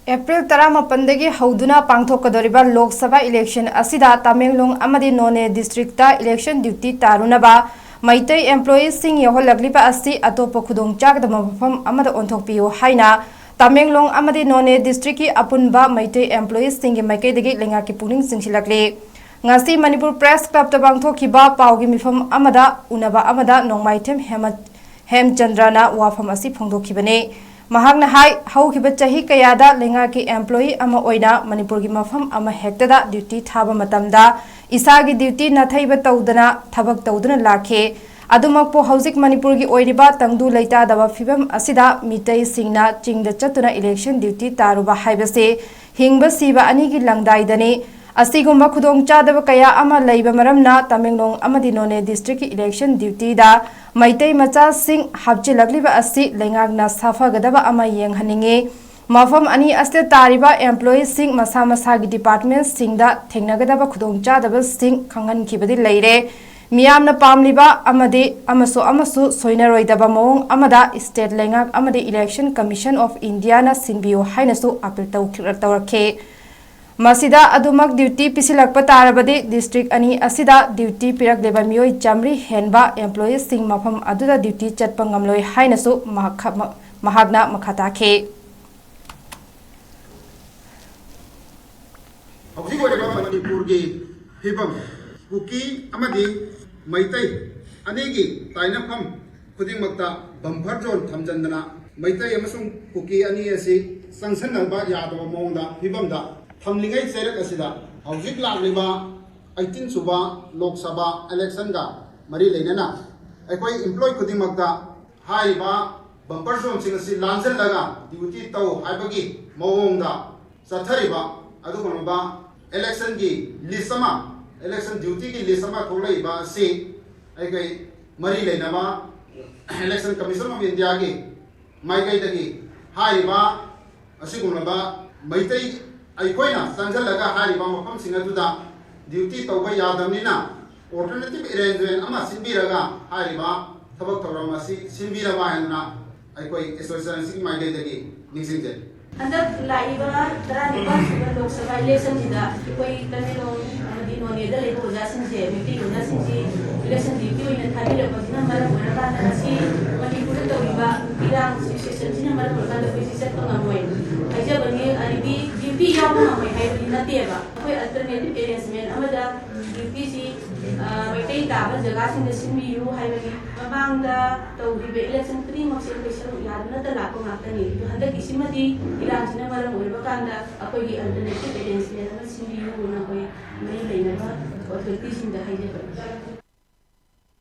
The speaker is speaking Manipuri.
April 18 Hauduna Pangthokadoriba Lok Sabha election asida Tamenglong amadi None districta election duty tarunaba Maitai employees sing yahollagliba asi atopa khudong chagdama mafam amada onthokpiyo haina Tamenglong amadi None district ki apunba Maitai employees singi maikaidagi lengaki puning singsilakle ngasi Manipur Press Club ta bangthokiba paugi mifam amada unaba amada nongmaithem 𝗛𝗡𝗔𝗒 wafam asi phongdokhibane mahakna hai haukiba chahi kayada lengaki employee ama oina Manipur gi mafam ama hektada duty thaba matamda isagi duty nathaiba tawdana thabak tawdana lakhe adumakpo haujik Manipur gi oiriba tangdu leita daba fibam asida mitai singna chingda chatuna election duty taruba haibase hingba siba ani gi langdaidani asigumba khudong chadaba kaya ama leiba maramna Tamenglong amadi None district election duty da Maitai macha sing hapchilagliba asi lengagna safagadaba ama yenghaninge mafam ani aste tariba employees sing masa masa gi department singda thengnagadaba khudong chadaba sing khangan khibadi leire miyamna pamliba amade amasu soinaroidaba mong amada state lengak amade election commission of India na sinbiyo hainasu appeal tawrakhe Masida adumak duty pisilakpa tarabadi district ani asida duty pirak leba mioi chamri henba employees sing mafam aduda duty chatpa ngamloi hainasu mahagna makhatakhe Hauji wariba Manipur gi hibam kuki amadi maitai anigi tainafam khudingmakta bumper zone thamjandana maitai amasung kuki ani asi sangsanaba yadaba mongda hibamda Thamlingai serak asida haujik lagliba 18 suba Lok Sabha election ga mari leinana aikoi employee khudingmakta haiba bumper zone sing asi lanjal laga duty taw haibagi mawongda sathariba adugonba election gi list ama election duty gi list ama tholaiba si aikai mari leinaba election commission of India gi maikai dagi haiba asigonba maitai Aikoina sanjalaga hariba mafam singaduda duty tawba yadamnina alternative arrangement ama sinbiraga hariba thabak tawramasi sinbiraba hanna aikoi association sing maidagi nixingje Andak laiba taraniba suba Lok Sabha election jida koi Tamenglong amadi None da lebo jasinje meeting jasinje election duty oina thabira bagina maram onaka nasi Manipur tawiba irang situation sina maram onaka da physical pangamoi aja bani aribi duty yawa ngamai haibali nateba koi alternative arrangement amada duty si maitai taba jaga singa sinbiyu haibali mamangda tawribe election kri makse special yadna ta lako ngakani handa kisimati irang sina maram oiba kanda akoi alternative arrangement ama sinbiyu na koi mai leinaba authority sinda haije